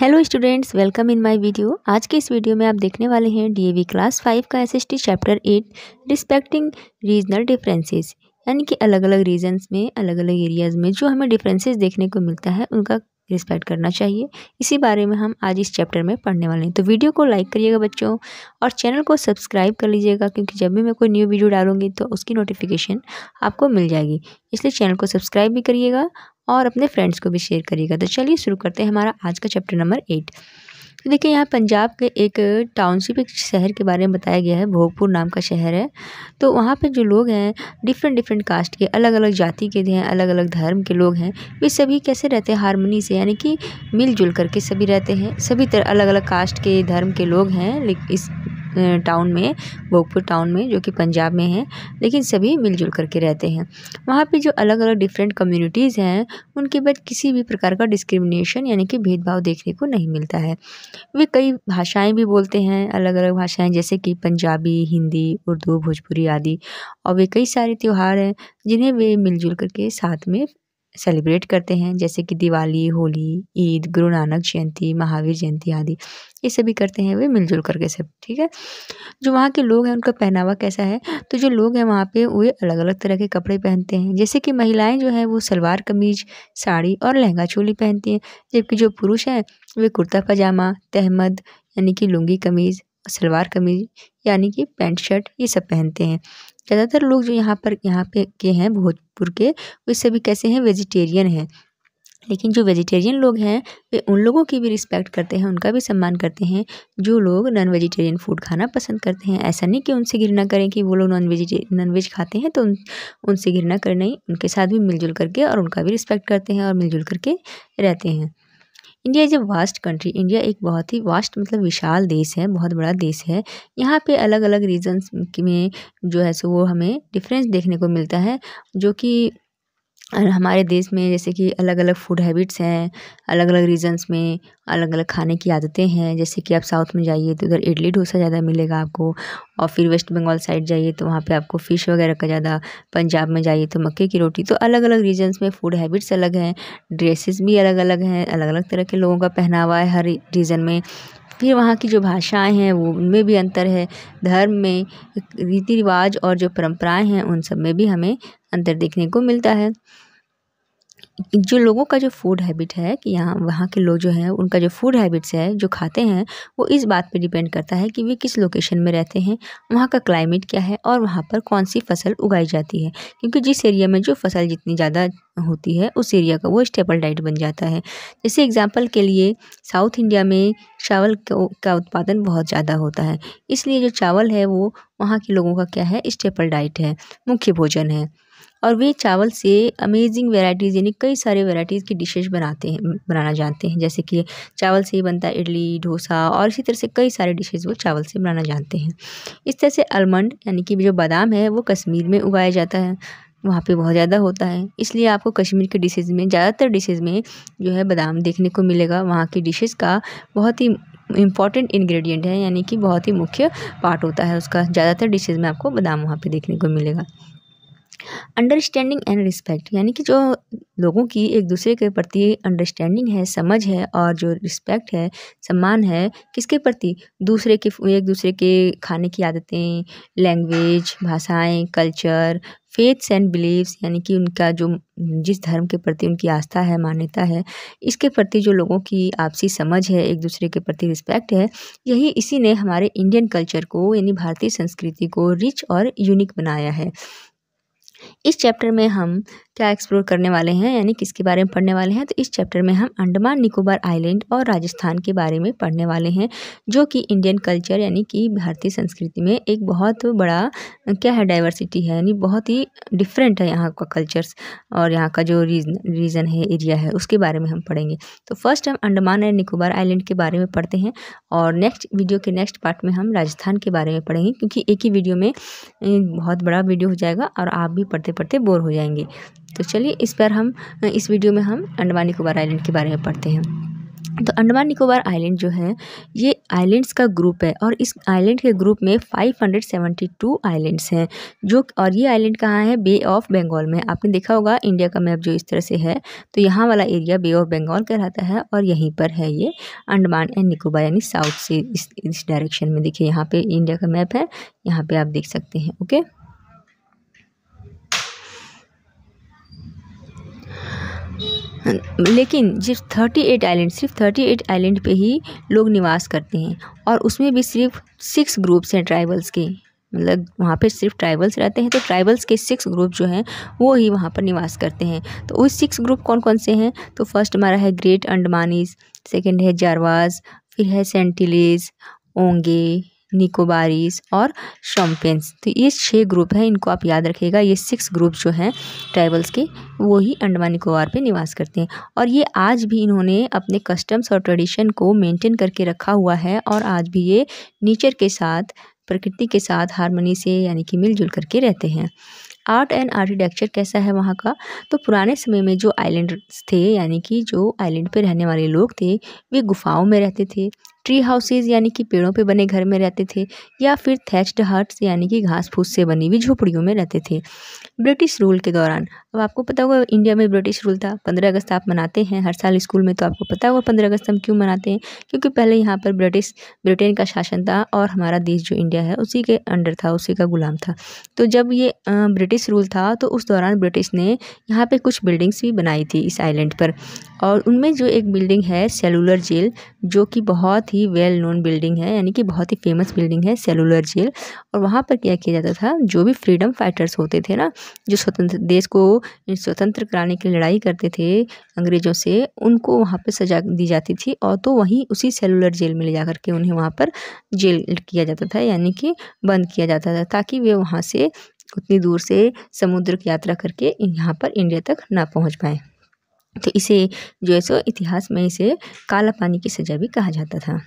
Hello students, welcome in my video. आज के इस वीडियो में आप देखने वाले हैं डीएवी क्लास 5 का SST chapter 8 respecting regional differences, यानी कि अलग अलग रीजन्स में, अलग अलग एरियाज़ में जो हमें डिफरेंसेस देखने को मिलता है उनका रिस्पेक्ट करना चाहिए। इसी बारे में हम आज इस चैप्टर में पढ़ने वाले हैं। तो वीडियो को लाइक करिएगा बच्चों, और चैनल को सब्सक्राइब कर लीजिएगा, क्योंकि जब भी मैं कोई न्यू वीडियो डालूंगी तो उसकी नोटिफिकेशन आपको मिल जाएगी। इसलिए चैनल को सब्सक्राइब भी करिएगा और अपने फ्रेंड्स को भी शेयर करिएगा। तो चलिए शुरू करते हैं हमारा आज का चैप्टर नंबर 8। तो देखिए, यहाँ पंजाब के एक टाउनशिप, एक शहर के बारे में बताया गया है। भोगपुर नाम का शहर है। तो वहाँ पे जो लोग हैं डिफरेंट कास्ट के, अलग अलग जाति के हैं, अलग अलग धर्म के लोग हैं। वे सभी कैसे रहते हैं? हारमोनी से, यानी कि मिलजुल करके सभी रहते हैं। सभी तरह अलग अलग कास्ट के, धर्म के लोग हैं इस टाउन में, भोगपुर टाउन में, जो कि पंजाब में है, लेकिन सभी मिलजुल करके रहते हैं। वहाँ पे जो अलग अलग डिफरेंट कम्युनिटीज़ हैं, उनके बाद किसी भी प्रकार का डिस्क्रिमिनेशन यानी कि भेदभाव देखने को नहीं मिलता है। वे कई भाषाएं भी बोलते हैं, अलग अलग भाषाएं, जैसे कि पंजाबी, हिंदी, उर्दू, भोजपुरी आदि। और वे कई सारे त्यौहार हैं जिन्हें वे मिलजुल करके साथ में सेलिब्रेट करते हैं, जैसे कि दिवाली, होली, ईद, गुरु नानक जयंती, महावीर जयंती आदि। ये सभी करते हैं वे मिलजुल करके सब। ठीक है। जो वहाँ के लोग हैं उनका पहनावा कैसा है? तो जो लोग हैं वहाँ पे वे अलग अलग तरह के कपड़े पहनते हैं, जैसे कि महिलाएं जो है वो सलवार कमीज, साड़ी और लहंगा चोली पहनती हैं, जबकि जो पुरुष हैं वे कुर्ता पजामा, तहमद यानी कि लुंगी कमीज, सलवार कमीज यानी कि पैंट शर्ट, ये सब पहनते हैं। ज़्यादातर लोग जो यहाँ पे के हैं भोजपुर के, वे सभी कैसे हैं? वेजिटेरियन हैं। लेकिन जो वेजिटेरियन लोग हैं वे उन लोगों की भी रिस्पेक्ट करते हैं, उनका भी सम्मान करते हैं जो लोग नॉन वेजिटेरियन फूड खाना पसंद करते हैं। ऐसा नहीं कि उनसे घृणा करें कि वो लोग नॉन वेज खाते हैं तो उनसे घृणा करें, नहीं, उनके साथ भी मिलजुल करके और उनका भी रिस्पेक्ट करते हैं और मिलजुल करके रहते हैं। India is a vast country. India एक बहुत ही वास्ट मतलब विशाल देश है, बहुत बड़ा देश है। यहाँ पे अलग अलग रीजन्स में जो है सो वो हमें डिफरेंस देखने को मिलता है, जो कि हमारे देश में जैसे कि अलग अलग फूड हैबिट्स हैं, अलग अलग रीजन्स में अलग अलग खाने की आदतें हैं। जैसे कि आप साउथ में जाइए तो उधर इडली डोसा ज़्यादा मिलेगा आपको, और फिर वेस्ट बंगाल साइड जाइए तो वहाँ पे आपको फ़िश वगैरह का ज़्यादा, पंजाब में जाइए तो मक्के की रोटी। तो अलग अलग रीजन्स में फूड हैबिट्स अलग हैं, ड्रेसेस भी अलग अलग हैं, अलग अलग तरह के लोगों का पहनावा है हर रीजन में। फिर वहाँ की जो भाषाएं हैं वो उनमें भी अंतर है, धर्म में, रीति रिवाज और जो परंपराएं हैं उन सब में भी हमें अंतर देखने को मिलता है। जो लोगों का जो फूड हैबिट है कि यहाँ वहाँ के लोग जो हैं उनका जो फूड हैबिट्स है, जो खाते हैं, वो इस बात पे डिपेंड करता है कि वे किस लोकेशन में रहते हैं, वहाँ का क्लाइमेट क्या है और वहाँ पर कौन सी फसल उगाई जाती है। क्योंकि जिस एरिया में जो फसल जितनी ज़्यादा होती है उस एरिया का वो स्टेपल डाइट बन जाता है। जैसे एग्जाम्पल के लिए साउथ इंडिया में चावल का उत्पादन बहुत ज़्यादा होता है, इसलिए जो चावल है वो वहाँ के लोगों का क्या है? स्टेपल डाइट है, मुख्य भोजन है। और वे चावल से अमेजिंग वेराइटीज़ यानी कई सारे वेराइटीज़ की डिशेस बनाना जानते हैं। जैसे कि चावल से ही बनता है इडली, डोसा, और इसी तरह से कई सारे डिशेस वो चावल से बनाना जानते हैं। इस तरह से आलमंड यानी कि जो बादाम है वो कश्मीर में उगाया जाता है, वहाँ पे बहुत ज़्यादा होता है। इसलिए आपको कश्मीर के डिशेज़ में, ज़्यादातर डिशेज़ में जो है बादाम देखने को मिलेगा। वहाँ की डिशेज़ का बहुत ही इम्पॉर्टेंट इंग्रेडिएंट है, यानी कि बहुत ही मुख्य पार्ट होता है उसका। ज़्यादातर डिशेज़ में आपको बादाम वहाँ पे देखने को मिलेगा। अंडरस्टैंडिंग एंड रिस्पेक्ट, यानी कि जो लोगों की एक दूसरे के प्रति अंडरस्टैंडिंग है, समझ है, और जो रिस्पेक्ट है, सम्मान है, किसके प्रति? एक दूसरे के खाने की आदतें, लैंग्वेज, भाषाएं, कल्चर, फेथ्स एंड बिलीव्स, यानी कि उनका जो जिस धर्म के प्रति उनकी आस्था है, मान्यता है, इसके प्रति जो लोगों की आपसी समझ है, एक दूसरे के प्रति रिस्पेक्ट है, यही इसी ने हमारे इंडियन कल्चर को यानी भारतीय संस्कृति को रिच और यूनिक बनाया है। इस चैप्टर में हम क्या एक्सप्लोर करने वाले हैं, यानी किसके बारे में पढ़ने वाले हैं? तो इस चैप्टर में हम अंडमान निकोबार आइलैंड और राजस्थान के बारे में पढ़ने वाले हैं, जो कि इंडियन कल्चर यानी कि भारतीय संस्कृति में एक बहुत बड़ा क्या है? डाइवर्सिटी है, यानी बहुत ही डिफरेंट है यहाँ का कल्चर्स, और यहाँ का जो रीजन है, एरिया है, उसके बारे में हम पढ़ेंगे। तो फर्स्ट हम अंडमान एंड निकोबार आइलैंड के बारे में पढ़ते हैं, और नेक्स्ट वीडियो के नेक्स्ट पार्ट में हम राजस्थान के बारे में पढ़ेंगे, क्योंकि एक ही वीडियो में बहुत बड़ा वीडियो हो जाएगा और आप भी पढ़ते पढ़ते बोर हो जाएंगे। तो चलिए इस वीडियो में हम अंडमान निकोबार आइलैंड के बारे में पढ़ते हैं। तो अंडमान निकोबार आइलैंड जो है ये आइलैंड्स का ग्रुप है और इस आइलैंड के ग्रुप में 572 आइलैंड्स हैं जो, और ये आइलैंड कहाँ है, बे ऑफ बंगाल में। आपने देखा होगा इंडिया का मैप जो इस तरह से है, तो यहाँ वाला एरिया बे ऑफ बंगाल कहलाता है और यहीं पर है ये अंडमान एंड निकोबार, यानी साउथ से इस डायरेक्शन में। देखिए यहाँ पे इंडिया का मैप है, यहाँ पे आप देख सकते हैं। ओके, लेकिन सिर्फ 38 आइलैंड पे ही लोग निवास करते हैं और उसमें भी सिर्फ 6 ग्रुप्स हैं ट्राइबल्स के, मतलब वहाँ पे सिर्फ ट्राइबल्स रहते हैं। तो ट्राइबल्स के 6 ग्रुप जो हैं वो ही वहाँ पर निवास करते हैं। तो वो 6 ग्रुप कौन कौन से हैं, तो फर्स्ट हमारा है ग्रेट अंडमानीज, सेकंड है जारवाज, फिर है सेंटिलेज, ओंगे, निकोबारीज और शम्पेन्स। तो ये 6 ग्रुप हैं, इनको आप याद रखिएगा। ये 6 ग्रुप जो हैं ट्राइबल्स के वो ही अंडमान निकोबार पे निवास करते हैं और ये आज भी इन्होंने अपने कस्टम्स और ट्रेडिशन को मेंटेन करके रखा हुआ है और आज भी ये नेचर के साथ, प्रकृति के साथ हार्मनी से यानी कि मिलजुल करके रहते हैं। आर्ट एंड आर्किटेक्चर कैसा है वहाँ का, तो पुराने समय में जो आइलैंड्स थे यानी कि जो आइलैंड पे रहने वाले लोग थे वे गुफाओं में रहते थे, ट्री हाउसेज यानी कि पेड़ों पे बने घर में रहते थे, या फिर थैच्ड हट्स यानी कि घास फूस से बनी हुई झोपड़ियों में रहते थे। ब्रिटिश रूल के दौरान, अब आपको पता होगा इंडिया में ब्रिटिश रूल था। 15 अगस्त आप मनाते हैं हर साल स्कूल में, तो आपको पता होगा 15 अगस्त हम क्यों मनाते हैं, क्योंकि पहले यहाँ पर ब्रिटेन का शासन था और हमारा देश जो इंडिया है उसी के अंडर था, उसी का गुलाम था। तो जब ये ब्रिटिश रूल था तो उस दौरान ब्रिटिश ने यहाँ पे कुछ बिल्डिंग्स भी बनाई थी इस आइलैंड पर, और उनमें जो एक बिल्डिंग है सेलुलर जेल, जो कि बहुत ही वेल नोन बिल्डिंग है, यानी कि बहुत ही फेमस बिल्डिंग है सेलुलर जेल। और वहाँ पर क्या किया जाता था, जो भी फ्रीडम फाइटर्स होते थे ना, जो स्वतंत्र देश को स्वतंत्र कराने की लड़ाई करते थे अंग्रेज़ों से, उनको वहाँ पर सजा दी जाती थी और तो वहीं उसी सेलुलर जेल में ले जा करके उन्हें वहाँ पर जेल किया जाता था, यानी कि बंद किया जाता था, ताकि वे वहाँ से उतनी दूर से समुद्र की यात्रा करके यहाँ पर इंडिया तक ना पहुँच पाए। तो इसे जो है सो इतिहास में इसे काला पानी की सज़ा भी कहा जाता था।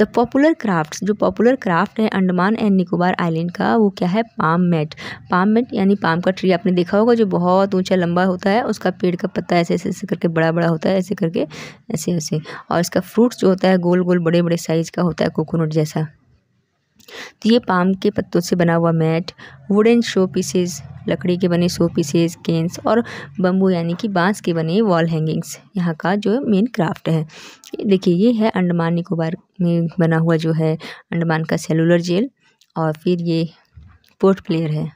द पॉपुलर क्राफ्ट्स, जो पॉपुलर क्राफ्ट है अंडमान एंड निकोबार आइलैंड का, वो क्या है, पाम मैट। पाम मैट यानी पाम का ट्री आपने देखा होगा जो बहुत ऊंचा लंबा होता है, उसका पेड़ का पत्ता ऐसे ऐसे ऐसे करके बड़ा बड़ा होता है, ऐसे करके ऐसे ऐसे, और इसका फ्रूट्स जो होता है गोल गोल बड़े बड़े साइज़ का होता है, कोकोनट जैसा। तो ये पाम के पत्तों से बना हुआ मैट, वुडन शो पीसेज, लकड़ी के बने शो पीसेज, केन्स और बम्बू यानी कि बांस के बने वॉल हैंगिंग्स यहाँ का जो मेन क्राफ्ट है। देखिए ये है अंडमान निकोबार में बना हुआ जो है अंडमान का सेलुलर जेल, और फिर ये पोर्ट प्लेयर है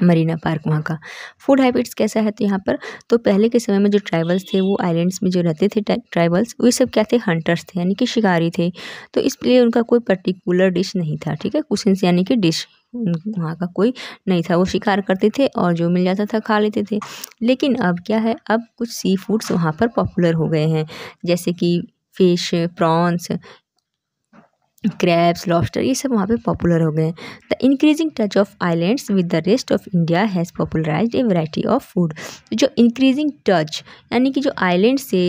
मरीना पार्क वहाँ का। फूड हैबिट्स कैसा है, तो यहाँ पर तो पहले के समय में जो ट्राइबल्स थे वो आइलैंड्स में जो रहते थे ट्राइबल्स, वो सब क्या थे, हंटर्स थे यानी कि शिकारी थे। तो इसलिए उनका कोई पर्टिकुलर डिश नहीं था, ठीक है, कुशंस यानी कि डिश वहाँ का कोई नहीं था, वो शिकार करते थे और जो मिल जाता था खा लेते थे। लेकिन अब क्या है, अब कुछ सी फूड्स वहाँ पर पॉपुलर हो गए हैं, जैसे कि फिश, प्रॉन्स, क्रैब्स, लॉबस्टर, ये सब वहाँ पे पॉपुलर हो गए। The increasing touch of islands with the rest of India has popularised A variety of food. जो इंक्रीजिंग टच यानी कि जो आइलैंड से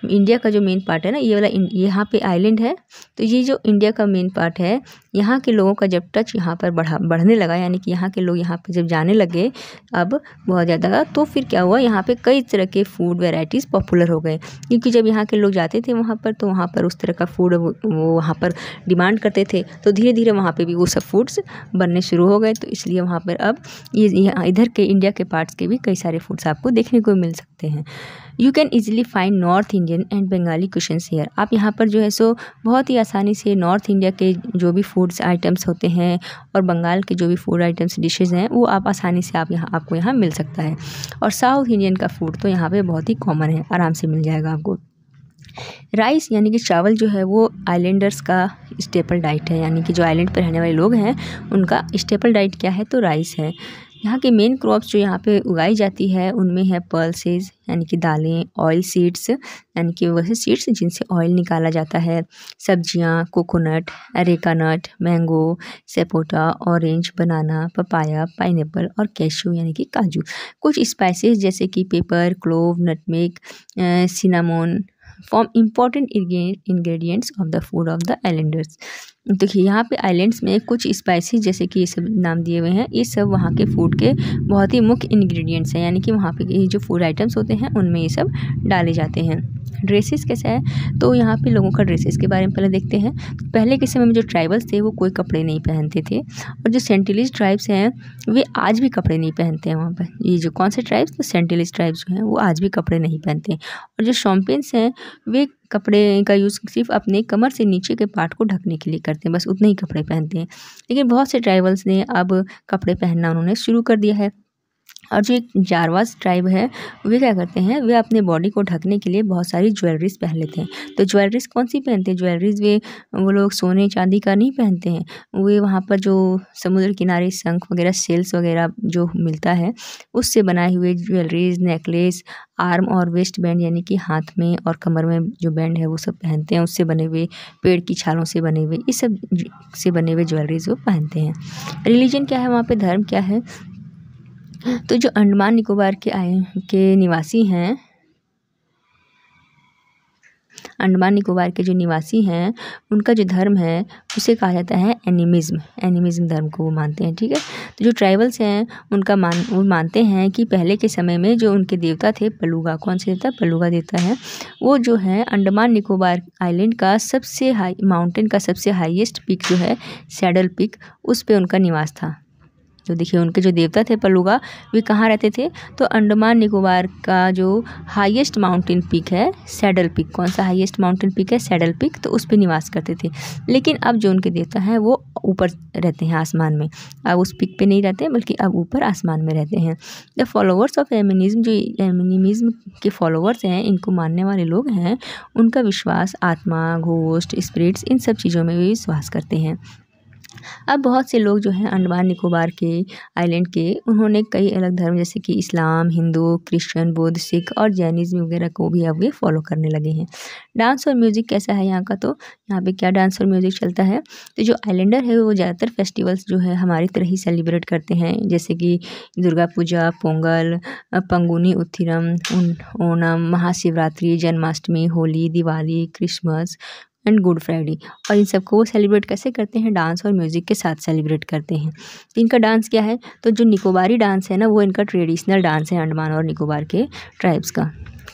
इंडिया का जो मेन पार्ट है ना, ये वाला यहाँ पे आइलैंड है, तो ये जो इंडिया का मेन पार्ट है, यहाँ के लोगों का जब टच यहाँ पर बढ़ने लगा, यानी कि यहाँ के लोग यहाँ पर जब जाने लगे अब बहुत ज़्यादा, तो फिर क्या हुआ, यहाँ पे कई तरह के फूड वेराइटीज़ पॉपुलर हो गए, क्योंकि जब यहाँ के लोग जाते थे वहाँ पर तो वहाँ पर उस तरह का फूड वो वहाँ पर डिमांड करते थे, तो धीरे धीरे वहाँ पे भी वो सब फूड्स बनने शुरू हो गए। तो इसलिए वहाँ पर अब ये इधर के इंडिया के पार्ट्स के भी कई सारे फूड्स आपको देखने को मिल सकते हैं। You can easily find north Indian and Bengali cuisines here. आप यहाँ पर जो है सो बहुत ही आसानी से नॉर्थ इंडिया के जो भी फूड्स आइटम्स होते हैं और बंगाल के जो भी फूड आइटम्स डिशेज़ हैं वो आप आसानी से आपको यहाँ मिल सकता है। और साउथ इंडियन का फूड तो यहाँ पे बहुत ही कॉमन है, आराम से मिल जाएगा आपको। राइस यानी कि चावल जो है वो आइलैंडर्स का स्टेपल डाइट है, यानी कि जो आइलैंड पर रहने वाले लोग हैं उनका स्टेपल डाइट क्या है, तो राइस है। यहाँ के मेन क्रॉप्स जो यहाँ पे उगाई जाती है उनमें है पल्सेस यानी कि दालें, ऑयल सीड्स यानी कि वैसे सीड्स जिनसे ऑयल निकाला जाता है, सब्जियाँ, coconut, areca nut, mango, sapota, orange, banana, papaya, pineapple और कैशू यानी कि काजू। कुछ स्पाइसेस जैसे कि pepper, clove, nutmeg, cinnamon form important ingredients of the food of the islanders। देखिए यहाँ पे आइलैंड्स में कुछ स्पाइसेस जैसे कि ये सब नाम दिए हुए हैं, ये सब वहाँ के फूड के बहुत ही मुख्य इंग्रेडिएंट्स हैं, यानी कि वहाँ पे ये जो फूड आइटम्स होते हैं उनमें ये सब डाले जाते हैं। ड्रेसेस कैसा है, तो यहाँ पे लोगों का ड्रेसेस के बारे में पहले देखते हैं। पहले के समय में जो ट्राइबल्स थे वो कोई कपड़े नहीं पहनते थे, और जो सेंटिलिस ट्राइब्स हैं वे आज भी कपड़े नहीं पहनते हैं वहाँ पर। ये जो कौन से ट्राइब्स, तो सेंटिलिस ट्राइब्स जो हैं वो आज भी कपड़े नहीं पहनते हैं। और जो शॉम्पेन्स हैं वे कपड़े का यूज़ सिर्फ अपने कमर से नीचे के पार्ट को ढकने के लिए करते हैं, बस उतने ही कपड़े पहनते हैं। लेकिन बहुत से ट्राइबल्स ने अब कपड़े पहनना उन्होंने शुरू कर दिया है। और जो एक जारवास ट्राइब है वे क्या करते हैं, वे अपने बॉडी को ढकने के लिए बहुत सारी ज्वेलरीज पहन लेते हैं। तो ज्वेलरीज कौन सी पहनते हैं, ज्वेलरीज वो लोग सोने चांदी का नहीं पहनते हैं, वे वहाँ पर जो समुद्र किनारे शंख वगैरह सेल्स वगैरह जो मिलता है उससे बनाए हुए ज्वेलरीज, नेकलेस, आर्म और वेस्ट बैंड यानी कि हाथ में और कमर में जो बैंड है वो सब पहनते हैं। उससे बने हुए पेड़ की छालों से बने हुए इस सब से बने हुए ज्वेलरीज वो पहनते हैं। रिलीजन क्या है वहाँ पे, धर्म क्या है, तो जो अंडमान निकोबार के निवासी हैं, अंडमान निकोबार के जो निवासी हैं उनका जो धर्म है उसे कहा जाता है एनिमिज्म। एनिमिज्म धर्म को वो मानते हैं, ठीक है। तो जो ट्राइबल्स हैं वो मानते हैं कि पहले के समय में जो उनके देवता थे पलूगा, कौन से देवता, पलूगा देवता है, वो जो है अंडमान निकोबार आइलैंड का सबसे हाई माउंटेन का सबसे हाईएस्ट पीक जो है सैडल पीक, उस पे उनका निवास था। तो देखिए उनके जो देवता थे पलूगा वे कहाँ रहते थे, तो अंडमान निकोबार का जो हाईएस्ट माउंटेन पीक है सैडल पीक, कौन सा हाईएस्ट माउंटेन पीक है, सैडल पीक, तो उस पे निवास करते थे। लेकिन अब जो उनके देवता हैं वो ऊपर रहते हैं आसमान में, अब उस पीक पे नहीं रहते बल्कि अब ऊपर आसमान में रहते हैं। द फॉलोअर्स ऑफ एमिनिज्म, जो एमिनिज्म के फॉलोअर्स हैं, इनको मानने वाले लोग हैं, उनका विश्वास आत्मा, घोस्ट, स्पिरिट्स, इन सब चीज़ों में भी विश्वास करते हैं। अब बहुत से लोग जो हैं अंडमान निकोबार के आइलैंड के, उन्होंने कई अलग धर्म जैसे कि इस्लाम, हिंदू, क्रिश्चियन, बौद्ध, सिख और जैनिज्म वगैरह को भी अब ये फॉलो करने लगे हैं। डांस और म्यूज़िक कैसा है यहाँ का, तो यहाँ पे क्या डांस और म्यूज़िक चलता है, तो जो आइलैंडर है वो ज़्यादातर फेस्टिवल्स जो है हमारी तरह ही सेलिब्रेट करते हैं, जैसे कि Durga Puja, Pongal, Panguni Uthiram, Onam, Mahashivratri, Janmashtami, Holi, Diwali, Christmas and Good Friday. और इन सबको वो सेलिब्रेट कैसे करते हैं, डांस और म्यूज़िक के साथ सेलिब्रेट करते हैं। तो इनका डांस क्या है, तो जो निकोबारी डांस है ना वो इनका ट्रेडिशनल डांस है अंडमान और निकोबार के ट्राइब्स का।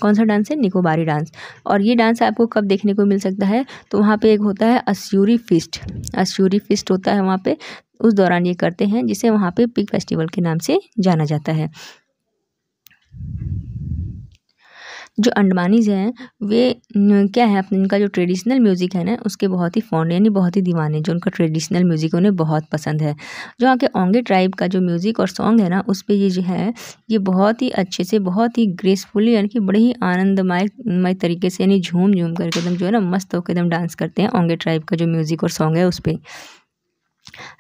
कौन सा डांस है, निकोबारी डांस। और ये डांस आपको कब देखने को मिल सकता है, तो वहाँ पे एक होता है अस्यूरी फिस्ट, अस्यूरी फिस्ट होता है वहाँ पे, उस दौरान ये करते हैं, जिसे वहाँ पे पिग फेस्टिवल के नाम से जाना जाता है। जो अंडमानीज़ हैं वे क्या है, अपने इनका जो ट्रेडिशनल म्यूज़िक है ना उसके बहुत ही फॉन्ड यानी बहुत ही दीवाने, जो उनका ट्रेडिशनल म्यूज़िक उन्हें बहुत पसंद है। जो वहाँ के ओंगे ट्राइब का जो म्यूज़िक और सॉन्ग है ना उस पे ये जो है ये बहुत ही अच्छे से, बहुत ही ग्रेसफुली यानी कि बड़े ही आनंदमय तरीके से यानी झूम झूम करके एकदम जो है ना मस्त होकर एकदम डांस करते हैं ओंगे ट्राइब का जो म्यूज़िक और सॉन्ग है उस पर।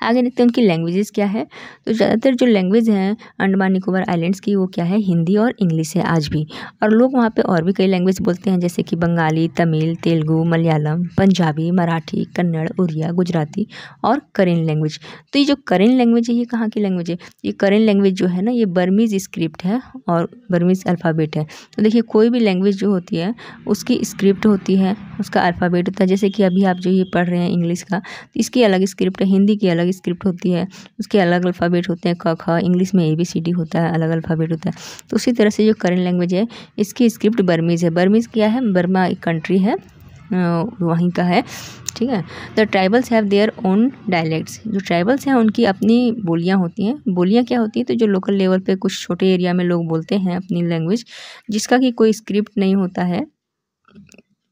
आगे देखते हैं उनकी लैंग्वेजेस क्या है, तो ज़्यादातर जो लैंग्वेज हैं अंडमान निकोबार आइलैंड्स की वो क्या है, हिंदी और इंग्लिश है आज भी। और लोग वहाँ पे और भी कई लैंग्वेज बोलते हैं जैसे कि बंगाली, तमिल, तेलुगु, मलयालम, पंजाबी, मराठी, कन्नड़, उड़िया, गुजराती और करेन लैंग्वेज। तो ये जो करेन लैंग्वेज है ये कहाँ की लैंग्वेज है, ये करेन लैंग्वेज जो है ना ये बर्मीज़ स्क्रिप्ट है और बर्मीज़ अल्फ़ाबेट है। तो देखिए कोई भी लैंग्वेज जो होती है उसकी स्क्रिप्ट होती है, उसका अल्फ़ाबेट होता है। जैसे कि अभी आप जो ये पढ़ रहे हैं इंग्लिश का, तो इसकी अलग स्क्रिप्ट है, हिंदी की अलग स्क्रिप्ट होती है, उसके अलग अल्फ़ाबेट होते हैं, क ख, इंग्लिश में ABCD होता है, अलग अल्फ़ाबेट होता है। तो उसी तरह से जो करेंट लैंग्वेज है इसकी स्क्रिप्ट बर्मीज़ है। बर्मीज़ क्या है, बर्मा एक कंट्री है वहीं का है, ठीक है। The tribals have their own dialects, जो ट्राइबल्स हैं उनकी अपनी बोलियाँ होती हैं। बोलियाँ क्या होती हैं, तो जो लोकल लेवल पे कुछ छोटे एरिया में लोग बोलते हैं अपनी लैंग्वेज, जिसका कि कोई स्क्रिप्ट नहीं होता है,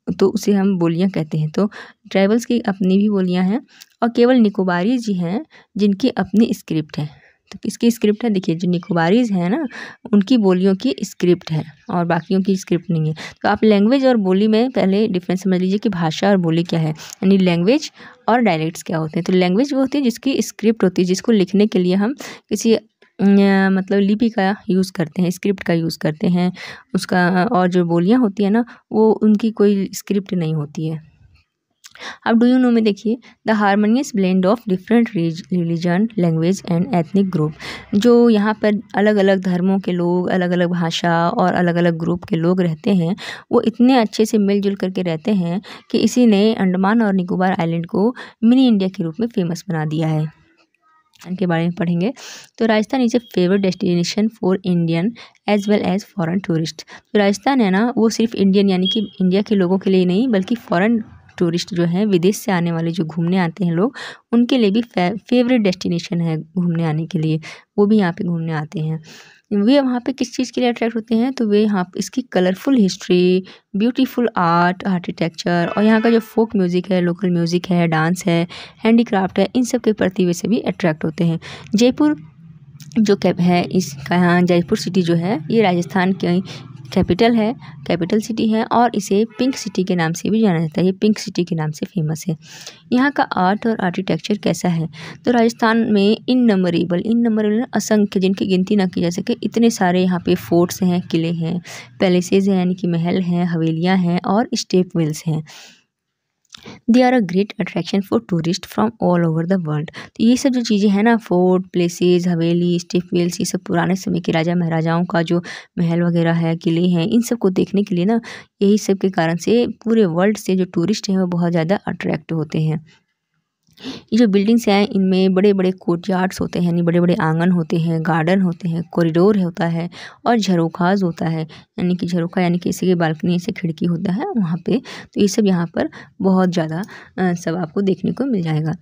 तो उसे हम बोलियाँ कहते हैं। तो ट्राइबल्स की अपनी भी बोलियाँ हैं और केवल निकोबारीज जी हैं जिनकी अपनी स्क्रिप्ट है। तो किसकी स्क्रिप्ट है, देखिए जो निकोबारीज हैं ना उनकी बोलियों की स्क्रिप्ट है और बाकियों की स्क्रिप्ट नहीं है। तो आप लैंग्वेज और बोली में पहले डिफरेंस समझ लीजिए कि भाषा और बोली क्या है, यानी लैंग्वेज और डायलेक्ट्स क्या होते हैं। तो लैंग्वेज वो होती है जिसकी स्क्रिप्ट होती है, जिसको लिखने के लिए हम किसी मतलब लिपि का यूज़ करते हैं, स्क्रिप्ट का यूज़ करते हैं उसका। और जो बोलियाँ होती है ना वो उनकी कोई स्क्रिप्ट नहीं होती है। अब डू यू नो में देखिए, the harmonious blend of different religion, language and ethnic group. जो यहाँ पर अलग अलग धर्मों के लोग, अलग अलग भाषा और अलग अलग ग्रुप के लोग रहते हैं, वो इतने अच्छे से मिलजुल करके रहते हैं कि इसी ने अंडमान और निकोबार आइलैंड को मिनी इंडिया के रूप में फेमस बना दिया है। इनके बारे में पढ़ेंगे। तो Rajasthan is a favourite destination for Indian as well as foreign tourist. तो राजस्थान है ना, वो सिर्फ इंडियन यानी कि इंडिया के लोगों के लिए नहीं, बल्कि फॉरेन टूरिस्ट जो हैं, विदेश से आने वाले जो घूमने आते हैं लोग, उनके लिए भी फेवरेट डेस्टिनेशन है घूमने आने के लिए। वो भी यहाँ पे घूमने आते हैं। वे वहाँ पे किस चीज़ के लिए अट्रैक्ट होते हैं, तो वे यहाँ इसकी colourful history, beautiful art, architecture और यहाँ का जो फोक म्यूज़िक है, लोकल म्यूज़िक है, डांस है, हैंडीक्राफ्ट है, इन सब के प्रति वे सभी अट्रैक्ट होते हैं। जयपुर जो कैप है, इसका यहाँ जयपुर सिटी जो है, ये राजस्थान की कैपिटल है, कैपिटल सिटी है और इसे पिंक सिटी के नाम से भी जाना जाता है। ये पिंक सिटी के नाम से फेमस है। यहाँ का आर्ट और आर्किटेक्चर कैसा है, तो राजस्थान में इननंबरेबल असंख्य, जिनकी गिनती ना की जा सके, इतने सारे यहाँ पे फोर्ट्स हैं, किले हैं, पैलेसेस हैं यानी कि महल हैं, हवेलियाँ हैं और स्टेप वेल्स हैं। They are a great attraction for tourist from all over the world. तो ये सब जो चीज़ें हैं ना, fort, places, haveli, step wells, ये सब पुराने समय के राजा महाराजाओं का जो महल वगैरह है, किले हैं, इन सब को देखने के लिए ना, यही सब के कारण से पूरे वर्ल्ड से जो टूरिस्ट हैं वो बहुत ज़्यादा अट्रैक्ट होते हैं। ये जो बिल्डिंग्स हैं, इनमें बड़े बड़े कोर्टयार्ड्स होते हैं, यानी बड़े बड़े आंगन होते हैं, गार्डन होते हैं, कॉरिडोर होता है और झरोखाज होता है, यानी कि झरोखा यानी कि इसी की बालकनी से खिड़की होता है वहाँ पे। तो ये सब यहाँ पर बहुत ज़्यादा सब आपको देखने को मिल जाएगा।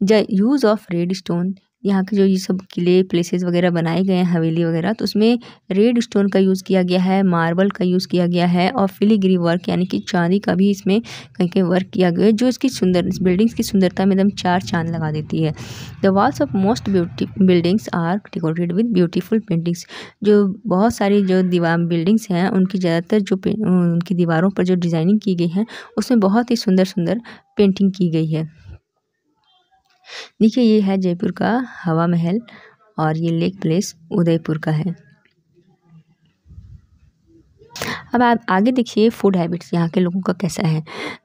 The use of red stone, यहाँ के जो ये सब किले, प्लेसेस वगैरह बनाए गए हैं, हवेली वगैरह, तो उसमें रेड स्टोन का यूज़ किया गया है, मार्बल का यूज़ किया गया है और फिलीग्री वर्क यानी कि चांदी का भी इसमें कहीं कहीं वर्क किया गया है, जो इसकी इस बिल्डिंग्स की सुंदरता में एकदम चार चांद लगा देती है। The walls of most buildings are decorated with beautiful paintings. जो बहुत सारी जो दीवार बिल्डिंग्स हैं, उनकी ज़्यादातर जो उनकी दीवारों पर जो डिज़ाइनिंग की गई है, उसमें बहुत ही सुंदर सुंदर पेंटिंग की गई है। देखिए, ये है जयपुर का हवा महल और ये लेक प्लेस उदयपुर का है। अब आप आगे देखिए फूड हैबिट्स यहाँ के लोगों का कैसा है।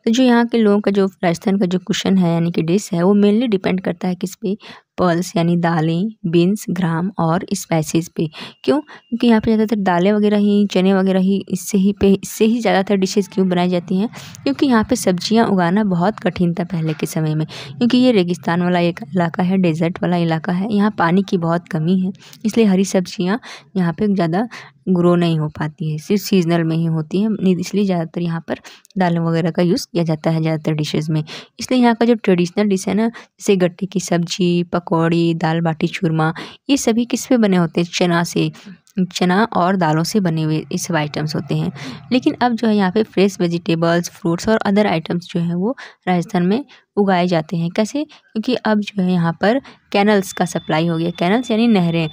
तो जो यहाँ के लोगों का जो राजस्थान का जो कुशन है यानी कि डिश है, वो मेनली डिपेंड करता है किस पे, पल्स यानी दालें, बीन्स, ग्राम और स्पाइसेस पे। क्यों? क्योंकि यहाँ पे ज़्यादातर दालें वगैरह ही, चने वगैरह ही, इससे ही ज़्यादातर डिशेज़ क्यों बनाई जाती हैं, क्योंकि यहाँ पे सब्जियाँ उगाना बहुत कठिन था पहले के समय में, क्योंकि ये रेगिस्तान वाला एक इलाका है, डेजर्ट वाला इलाका है, यहाँ पानी की बहुत कमी है, इसलिए हरी सब्जियाँ यहाँ पे ज़्यादा ग्रो नहीं हो पाती है, सिर्फ सीजनल में ही होती हैं, इसलिए ज़्यादातर यहाँ पर दालें वगैरह का यूज़ किया जाता है ज़्यादातर डिशेज़ में। इसलिए यहाँ का जो ट्रेडिशनल डिश है ना, जैसे गट्टे की सब्जी, पकौड़ी, दाल बाटी चूरमा, ये सभी किस पे बने होते हैं, चना और दालों से बने हुए ये सब आइटम्स होते हैं। लेकिन अब जो है यहाँ पे फ्रेश वेजिटेबल्स, फ्रूट्स और अदर आइटम्स जो हैं वो राजस्थान में उगाए जाते हैं। कैसे? क्योंकि अब जो है यहाँ पर कैनल्स का सप्लाई हो गया। कैनल्स यानी नहरें,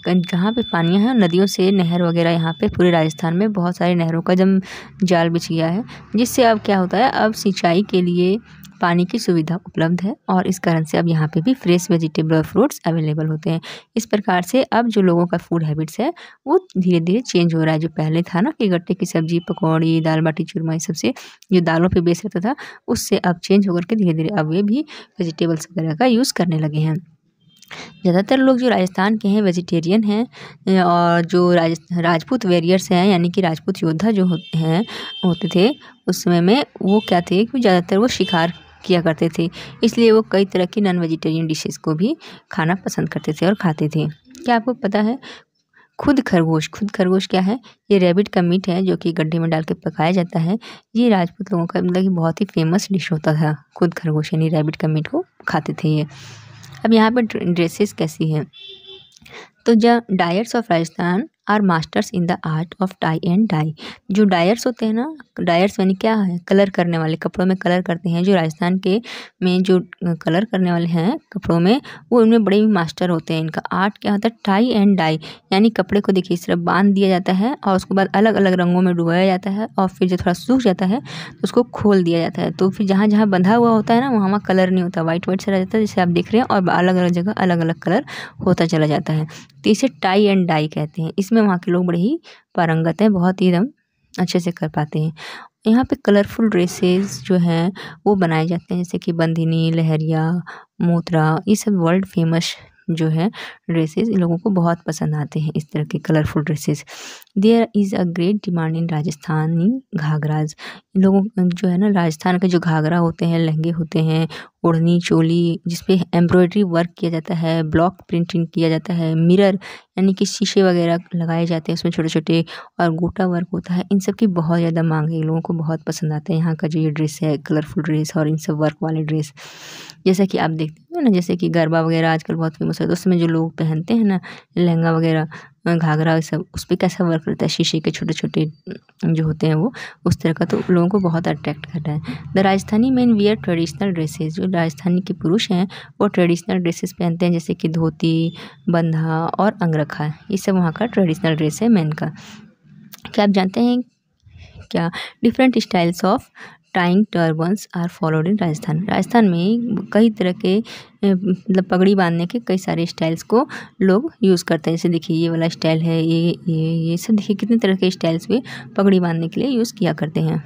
जहाँ पे पानियाँ हैं, नदियों से नहर वगैरह यहाँ पे पूरे राजस्थान में बहुत सारी नहरों का जब जाल बिछ गया है, जिससे अब क्या होता है, अब सिंचाई के लिए पानी की सुविधा उपलब्ध है और इस कारण से अब यहाँ पे भी फ्रेश वेजिटेबल और फ्रूट्स अवेलेबल होते हैं। इस प्रकार से अब जो लोगों का फूड हैबिट्स है वो धीरे धीरे चेंज हो रहा है। जो पहले था ना कि गट्टे की सब्जी, पकौड़ी, दाल बाटी चूरमा, ये सबसे जो दालों पे बेस रहता था, उससे अब चेंज होकर के धीरे धीरे अब वे भी वेजिटेबल्स वगैरह का यूज़ करने लगे हैं। ज़्यादातर लोग जो राजस्थान के हैं वेजिटेरियन हैं और जो राजपूत वॉरियर्स हैं यानी कि राजपूत योद्धा जो होते थे उस समय में, वो क्या थे कि ज़्यादातर वो शिकार किया करते थे, इसलिए वो कई तरह की नॉन वेजिटेरियन डिशेस को भी खाना पसंद करते थे और खाते थे। क्या आपको पता है खुद खरगोश क्या है? ये रैबिट का मीट है जो कि गड्ढे में डाल के पकाया जाता है। ये राजपूत लोगों का मतलब कि बहुत ही फेमस डिश होता था, खुद खरगोश यानी रैबिट का मीट को खाते थे ये। अब यहाँ पर ड्रेसेस कैसी हैं, तो the dyers of Rajasthan are masters in the art of tie and dye. जो डायर्स होते हैं ना, डायर्स यानी क्या है, कलर करने वाले, कपड़ों में कलर करते हैं। जो राजस्थान के में जो कलर करने वाले हैं कपड़ों में, वो उनमें बड़े भी मास्टर होते हैं। इनका आर्ट क्या होता है, टाई एंड डाई, यानी कपड़े को देखिए इस तरह बांध दिया जाता है और उसके बाद अलग अलग रंगों में डुबाया जाता है और फिर जब थोड़ा सूख जाता है तो उसको खोल दिया जाता है। तो फिर जहाँ जहाँ बंधा हुआ होता है ना, वहाँ कलर नहीं होता, वाइट वाइट से रह जाता है जैसे आप देख रहे हैं, और अलग अलग जगह अलग अलग कलर होता चला जाता है। तो इसे टाई एंड डाई कहते हैं। इसमें वहाँ के लोग बड़े ही पारंगत हैं, बहुत ही एकदम अच्छे से कर पाते हैं। यहाँ पे कलरफुल ड्रेसेस जो हैं वो बनाए जाते हैं, जैसे कि बंदिनी, लहरिया, मोतरा, ये सब वर्ल्ड फेमस जो है ड्रेसेस इन लोगों को बहुत पसंद आते हैं, इस तरह के colourful dresses. There is a great demand in Rajasthani ghagras. इन लोगों जो है ना, राजस्थान के जो घाघरा होते हैं, लहंगे होते हैं, ओढ़नी, चोली जिसपे एम्ब्रॉयडरी वर्क किया जाता है, ब्लॉक प्रिंटिंग किया जाता है, मिरर यानी कि शीशे वगैरह लगाए जाते हैं उसमें छोटे-छोटे, और गोटा वर्क होता है। इन सब की बहुत ज़्यादा माँग है, लोगों को बहुत पसंद आता है यहाँ का जो ये ड्रेस है, कलरफुल ड्रेस और इन सब वर्क वाले ड्रेस। जैसा कि आप देखते हो ना, जैसे कि गरबा वगैरह आजकल बहुत फेमस है, तो उसमें जो लोग पहनते हैं ना लहंगा वगैरह, घाघरा, ये सब उस पे कैसा वर्क रहता है, शीशे के छोटे-छोटे जो होते हैं वो, उस तरह का, तो लोगों को बहुत अट्रैक्ट करता है। The Rajasthani main wear traditional dresses. जो राजस्थानी के पुरुष हैं वो ट्रेडिशनल ड्रेसेस पहनते हैं, जैसे कि धोती, बंधा और अंगरखा, ये सब वहाँ का ट्रेडिशनल ड्रेस है मेन का। क्या आप जानते हैं क्या different styles of tying turbans are followed in Rajasthan. Rajasthan में कई तरह के मतलब पगड़ी बांधने के कई सारे स्टाइल्स को लोग यूज़ करते हैं। जैसे देखिए ये वाला स्टाइल है, ये सब देखिए कितने तरह के स्टाइल्स भी पगड़ी बांधने के लिए यूज़ किया करते हैं।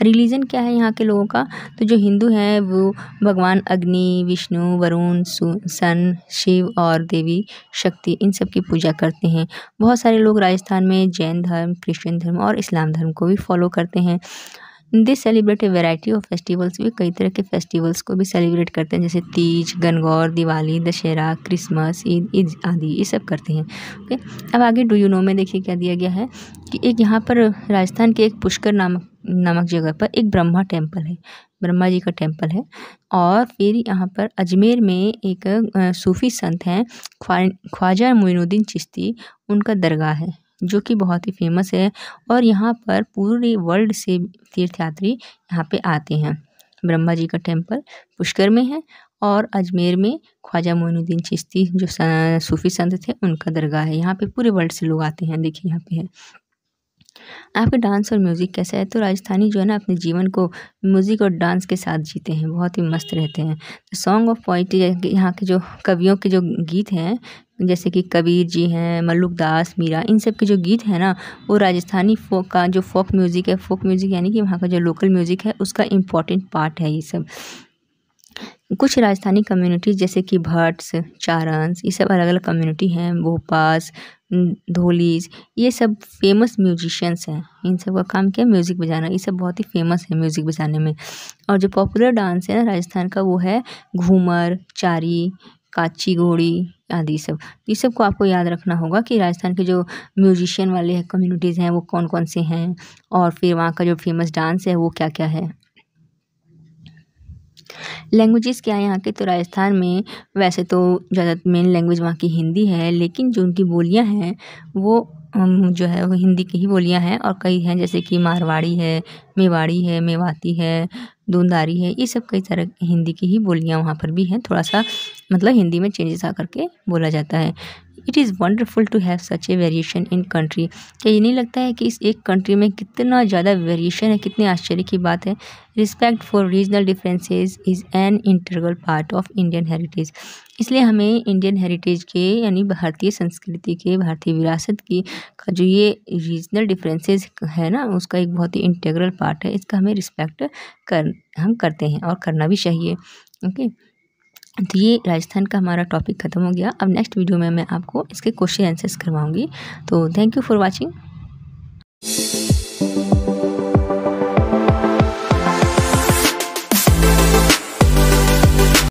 रिलीजन क्या है यहाँ के लोगों का, तो जो हिंदू हैं वो भगवान अग्नि, विष्णु, वरुण, सन, शिव और देवी शक्ति इन सब की पूजा करते हैं। बहुत सारे लोग राजस्थान में जैन धर्म, क्रिश्चियन धर्म और इस्लाम धर्म को भी फॉलो करते हैं। This celebrate A variety of festivals. भी कई तरह के फेस्टिवल्स को भी सेलिब्रेट करते हैं, जैसे तीज, गणगौर, दिवाली, दशहरा, क्रिसमस, ईद आदि ये सब करते हैं। ओके, अब आगे डू यू नो में देखिए क्या दिया गया है कि एक यहाँ पर राजस्थान के एक पुष्कर नामक जगह पर एक ब्रह्मा टेम्पल है, ब्रह्मा जी का टेम्पल है। और फिर यहाँ पर अजमेर में एक सूफी संत हैं ख्वाजा मोइनुद्दीन चिश्ती, उनका दरगाह है जो कि बहुत ही फेमस है, और यहाँ पर पूरे वर्ल्ड से तीर्थयात्री यहाँ पे आते हैं। ब्रह्मा जी का टेम्पल पुष्कर में है, और अजमेर में ख्वाजा मोइनुद्दीन चिश्ती जो सूफी संत थे उनका दरगाह है। यहाँ पे पूरे वर्ल्ड से लोग आते हैं। देखिए यहाँ पे है। आपका डांस और म्यूज़िक कैसा है, तो राजस्थानी जो है ना अपने जीवन को म्यूज़िक और डांस के साथ जीते हैं, बहुत ही मस्त रहते हैं। सॉन्ग ऑफ पोइट्री, यहाँ के जो कवियों के जो गीत हैं, जैसे कि कबीर जी हैं, मल्लुक दास, मीरा, इन सब के जो गीत हैं ना, वो राजस्थानी फोक का जो फोक म्यूज़िक है, फोक म्यूज़िक यानी कि वहाँ का जो लोकल म्यूज़िक है उसका इम्पॉर्टेंट पार्ट है ये सब। कुछ राजस्थानी कम्युनिटीज़ जैसे कि भट्ट्स, चारन्स, ये सब अलग अलग कम्युनिटी हैं, भोपास, धोलीज, ये सब फेमस म्यूजिशियंस हैं। इन सब का काम क्या है, म्यूज़िक बजाना। ये सब बहुत ही फेमस है म्यूज़िक बजाने में। और जो पॉपुलर डांस है ना राजस्थान का, वो है घूमर, चारी, काची घोड़ी आदि सब। ये सब को आपको याद रखना होगा कि राजस्थान के जो म्यूजिशियन वाले कम्युनिटीज़ हैं वो कौन कौन से हैं, और फिर वहाँ का जो फेमस डांस है वो क्या क्या है। लैंग्वेजेस क्या है यहाँ के, तो राजस्थान में वैसे तो ज़्यादा मेन लैंग्वेज वहाँ की हिंदी है, लेकिन जो उनकी बोलियाँ हैं वो जो है वो हिंदी की ही बोलियाँ हैं, और कई हैं जैसे कि मारवाड़ी है, मेवाड़ी है, मेवाती है, दूनदारी है, ये सब कई तरह हिंदी की ही बोलियाँ वहाँ पर भी हैं। थोड़ा सा मतलब हिंदी में चेंजेस आ करके बोला जाता है। It is wonderful to have such a variation in country. क्या ये नहीं लगता है कि इस एक कंट्री में कितना ज़्यादा वेरिएशन है, कितने आश्चर्य की बात है। Respect for regional differences is an integral part of Indian heritage. इसलिए हमें इंडियन हेरिटेज के यानी भारतीय संस्कृति के, भारतीय विरासत की का जो ये रीजनल डिफरेंसेस है ना, उसका एक बहुत ही इंटीग्रल पार्ट है। इसका हमें रिस्पेक्ट हम करते हैं और करना भी चाहिए। ओके, तो ये राजस्थान का हमारा टॉपिक ख़त्म हो गया। अब नेक्स्ट वीडियो में मैं आपको इसके क्वेश्चन आंसर्स करवाऊंगी। तो थैंक यू फॉर वाचिंग।